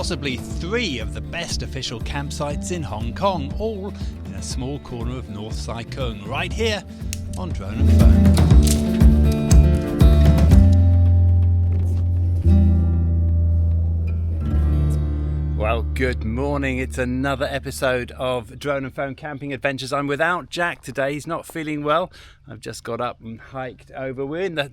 possibly 3 of the best official campsites in Hong Kong, all in a small corner of North Sai Kung, right here on Drone and Phone. Well, good morning. It's another episode of Drone and Phone Camping Adventures. I'm without Jack today. He's not feeling well. I've just got up and hiked over. We're in the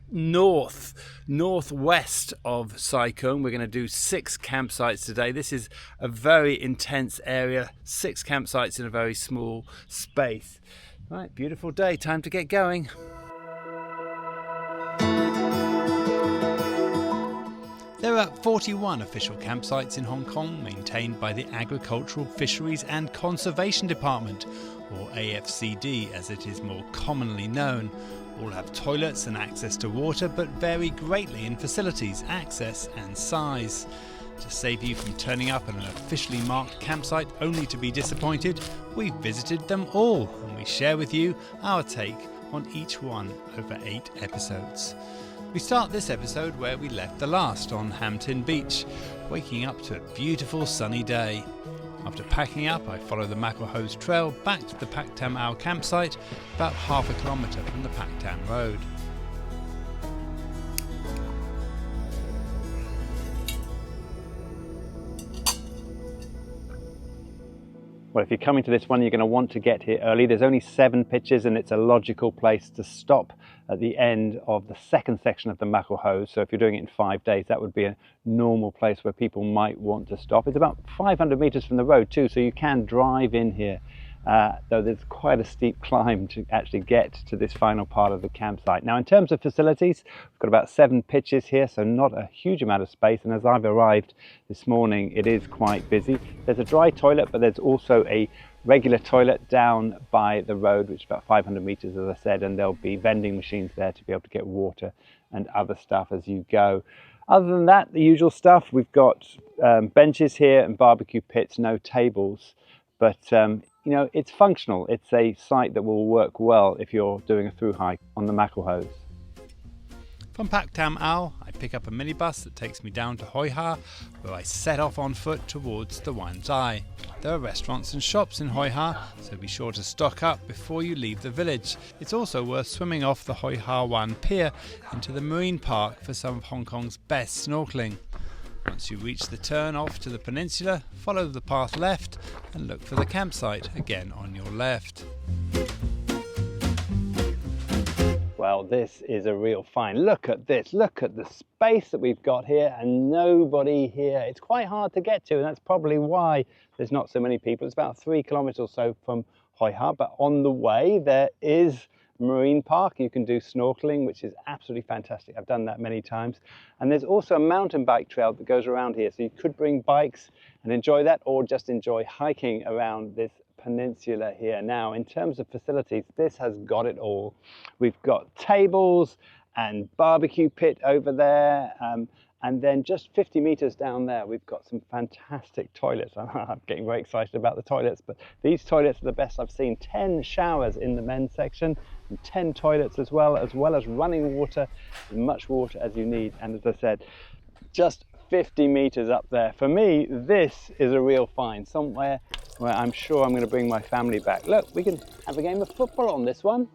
northwest of Sai Kung. We're going to do 6 campsites today. This is a very intense area. 6 campsites in a very small space. Right, beautiful day. Time to get going. There are 41 official campsites in Hong Kong maintained by the Agricultural, Fisheries and Conservation Department, or AFCD as it is more commonly known. All have toilets and access to water, but vary greatly in facilities, access and size. To save you from turning up at an officially marked campsite only to be disappointed, we've visited them all and we share with you our take on each one over 8 episodes. We start this episode where we left the last, on Ham Tin Beach, waking up to a beautiful sunny day. After packing up, I follow the Mackerel Hose Trail back to the Pak Tam campsite, about half a kilometre from the Pak Tam Road. Well, if you're coming to this one, you're going to want to get here early. There's only 7 pitches and it's a logical place to stop at the end of the second section of the Mackerel Hose. So if you're doing it in 5 days, that would be a normal place where people might want to stop. It's about 500 meters from the road too, so you can drive in here. Though there's quite a steep climb to actually get to this final part of the campsite. Now, in terms of facilities, we've got about 7 pitches here, so not a huge amount of space. And as I've arrived this morning, it is quite busy. There's a dry toilet, but there's also a regular toilet down by the road, which is about 500 meters, as I said, and there'll be vending machines there to be able to get water and other stuff as you go. Other than that, the usual stuff, we've got benches here and barbecue pits, no tables, but you know, it's functional. It's a site that will work well if you're doing a through hike on the Mackerel Hose. From Pak Tam I pick up a minibus that takes me down to Hoi Ha, where I set off on foot towards the Wan Chai. There are restaurants and shops in Hoi Ha, so be sure to stock up before you leave the village. It's also worth swimming off the Hoi Ha Wan Pier into the marine park for some of Hong Kong's best snorkeling. Once you reach the turn off to the peninsula, follow the path left and look for the campsite again on your left. Well, this is a real find. Look at this. Look at the space that we've got here and nobody here. It's quite hard to get to, and that's probably why there's not so many people. It's about 3 kilometers or so from Hoi Ha, but on the way there is marine park. You can do snorkeling, which is absolutely fantastic. I've done that many times. And there's also a mountain bike trail that goes around here, so you could bring bikes and enjoy that, or just enjoy hiking around this peninsula here. Now, in terms of facilities, this has got it all. We've got tables and barbecue pit over there, and then just 50 meters down there, we've got some fantastic toilets. I'm getting very excited about the toilets, but these toilets are the best I've seen. 10 showers in the men's section and 10 toilets as well as running water, as much water as you need. And as I said, just 50 meters up there. For me, this is a real find, somewhere where I'm sure I'm going to bring my family back. Look, we can have a game of football on this one.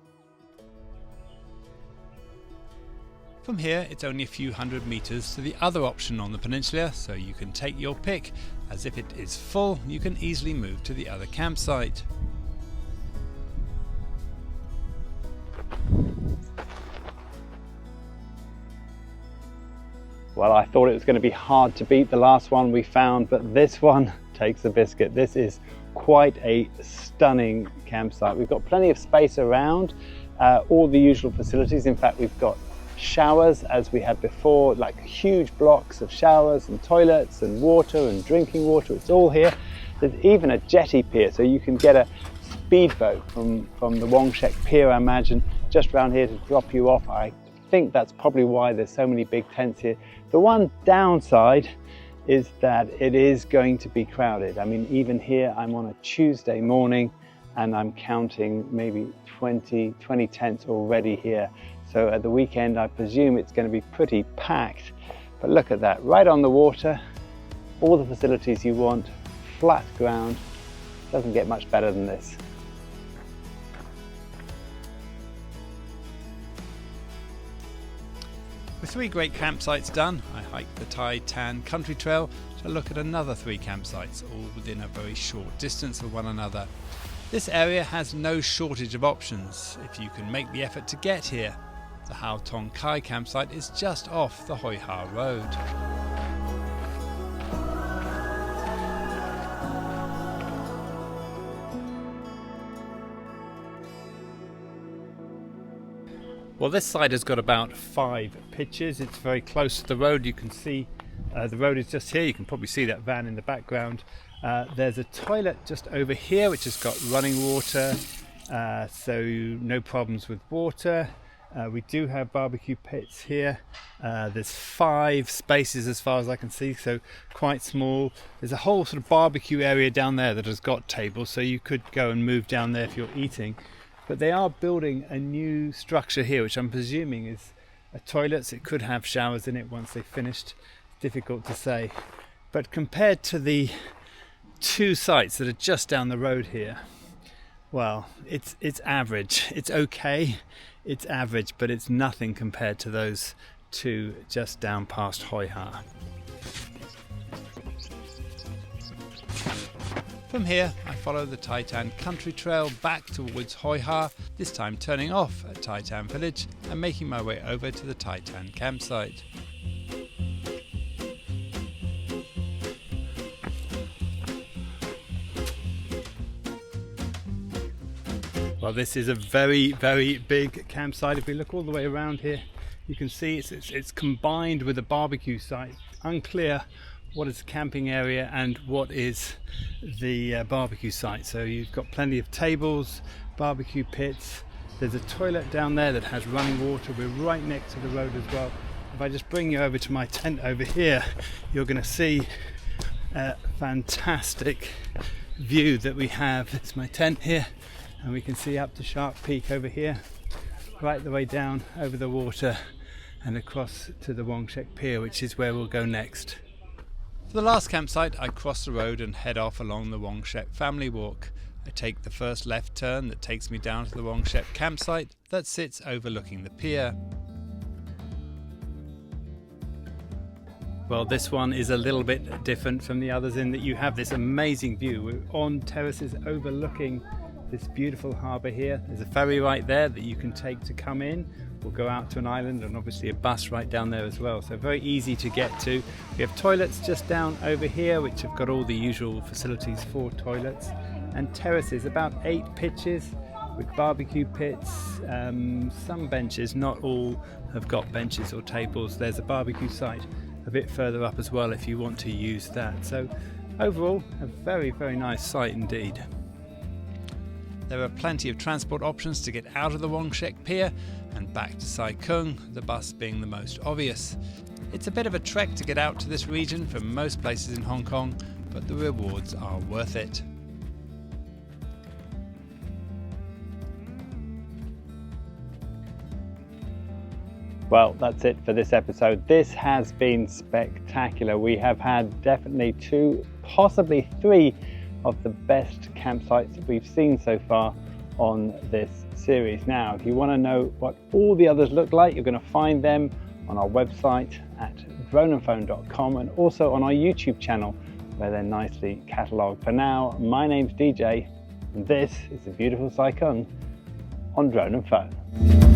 From here, it's only a few hundred meters to the other option on the peninsula, so you can take your pick, as if it is full, you can easily move to the other campsite. Well, I thought it was going to be hard to beat the last one we found, but this one takes the biscuit. This is quite a stunning campsite. We've got plenty of space around, all the usual facilities. In fact, we've got showers as we had before, like huge blocks of showers and toilets and water and drinking water. It's all here. There's even a jetty pier, so you can get a speedboat from the Wong Shek Pier, I imagine, just around here to drop you off. I think that's probably why there's so many big tents here. The one downside is that it is going to be crowded. I mean, even here, I'm on a Tuesday morning and I'm counting maybe 20 tents already here. So at the weekend, I presume it's going to be pretty packed. But look at that, right on the water, all the facilities you want, flat ground, doesn't get much better than this. With 3 great campsites done, I hiked the Tai Tan country trail to look at another 3 campsites, all within a very short distance of one another. This area has no shortage of options if you can make the effort to get here. The Hau Tong Kai campsite is just off the Hoi Ha road. Well, this side has got about 5 pitches. It's very close to the road. You can see the road is just here. You can probably see that van in the background. There's a toilet just over here which has got running water, so no problems with water. We do have barbecue pits here. There's 5 spaces as far as I can see, so quite small. There's a whole sort of barbecue area down there that has got tables, so you could go and move down there if you're eating. But they are building a new structure here, which I'm presuming is a toilet. So it could have showers in it once they've finished. Difficult to say. But compared to the 2 sites that are just down the road here, well, it's average. It's okay. It's average, but it's nothing compared to those 2 just down past Hoi Ha. From here, I follow the Tai Tan country trail back towards Hoi Ha, this time turning off at Tai Tan village and making my way over to the Tai Tan campsite. Well, this is a very, very big campsite. If we look all the way around here, you can see it's combined with a barbecue site. Unclear what is the camping area and what is the barbecue site. So you've got plenty of tables, barbecue pits. There's a toilet down there that has running water. We're right next to the road as well. If I just bring you over to my tent over here, you're going to see a fantastic view that we have. It's my tent here, and we can see up to Shark Peak over here, right the way down over the water and across to the Wong Shek Pier, which is where we'll go next. For the last campsite, I cross the road and head off along the Wong Shek family walk. I take the first left turn that takes me down to the Wong Shek campsite that sits overlooking the pier. Well, this one is a little bit different from the others in that you have this amazing view. We're on terraces overlooking this beautiful harbour here. There's a ferry right there that you can take to come in. We'll go out to an island, and obviously a bus right down there as well, so very easy to get to. We have toilets just down over here which have got all the usual facilities for toilets, and terraces, about 8 pitches with barbecue pits, some benches. Not all have got benches or tables. There's a barbecue site a bit further up as well if you want to use that. So overall, a very, very nice site indeed. There are plenty of transport options to get out of the Wong Shek Pier and back to Sai Kung, the bus being the most obvious. It's a bit of a trek to get out to this region from most places in Hong Kong, but the rewards are worth it. Well, that's it for this episode. This has been spectacular. We have had definitely 2, possibly 3 of the best campsites that we've seen so far on this series. Now, if you want to know what all the others look like, you're going to find them on our website at droneandphone.com and also on our YouTube channel where they're nicely catalogued. For now, my name's DJ and this is the beautiful Sai Kung on Drone and Phone.